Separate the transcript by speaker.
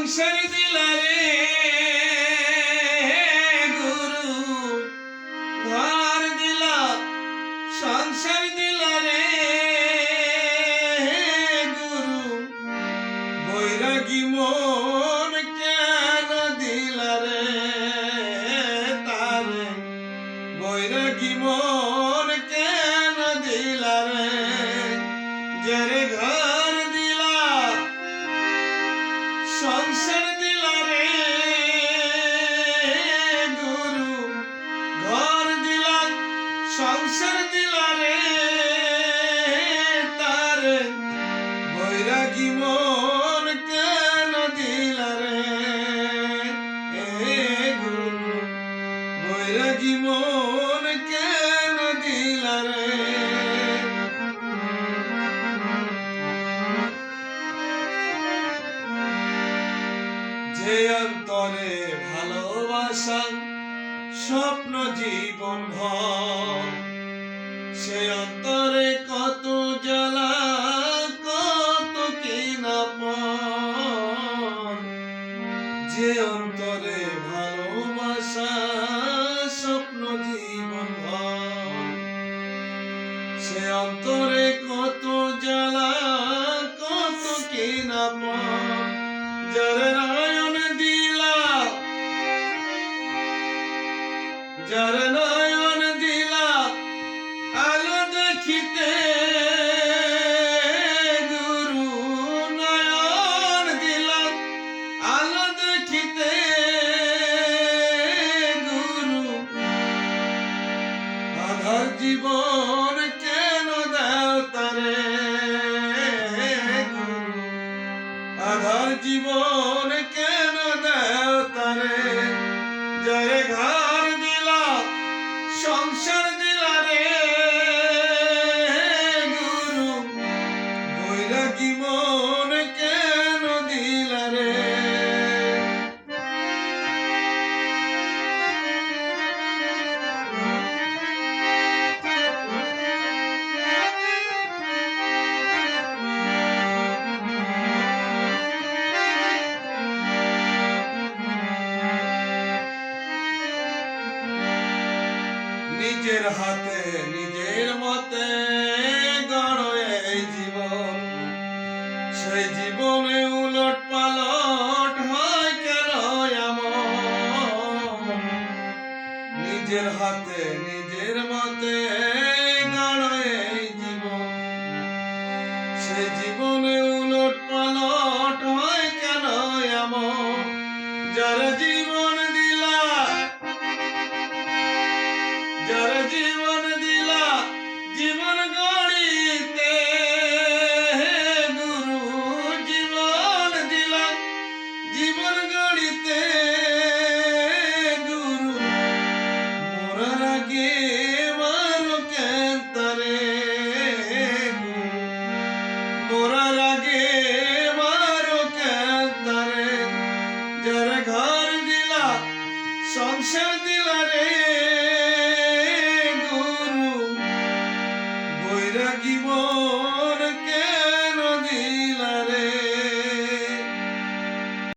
Speaker 1: সংসার দিলা রে গুরু, ঘর দিলা সংসার দিলা রে গুরু, বৈরাগী মন কেন দিলা রে তারে, বৈরাগী মন কেন দিলা রে, যারে ঘর দিলা সংসার দিলা রে গুরু, ঘর দিলা সংসার দিলা রে তারে, বৈরাগী মন কেন দিলা রে গুরু, বৈরাগী মন কেন দিলা রে। যে অন্তরে ভালোবাসা স্বপ্ন জীবন ভর, সে অন্তরে কত জ্বালা কত কিনা পর, যে অন্তরে ভালোবাসা স্বপ্ন জীবন ভর, সে অন্তরে কত জ্বালা কত কিনা পর, যারে নয়ন দিলা, যারে নয়ন দিলা আলো দেখিতে গুরু, নয়ন দিলা আলো দেখিতে গুরু, আধার জীবন কেন দাও তারে গুরু, আধার জীবন কেন দাও তারে, যারে ঘর দিলা সংসার দিলা রে গুরু, বৈরাগী মন কেন দিলা রে। নিজের হাতে নিজের মতে গড়ো এই জীবন, সেই জীবনে উলট পালট হয় কেন এমন, নিজের হাতে নিজের মতে গড়ো এই জীবন, সেই জীবনে উলট পালট হয় কেন এমন, যারা জীবন দিলা, যারা জীবন দিলা জীবন গড়িতে গুরু, জীবন দিলা জীবন গড়িতে গুরু, মরার আগে মারো কেন তারে গুরু, মরার আগে মারো কেন তারে, যারা ঘর দিলা সংসার দিলা রে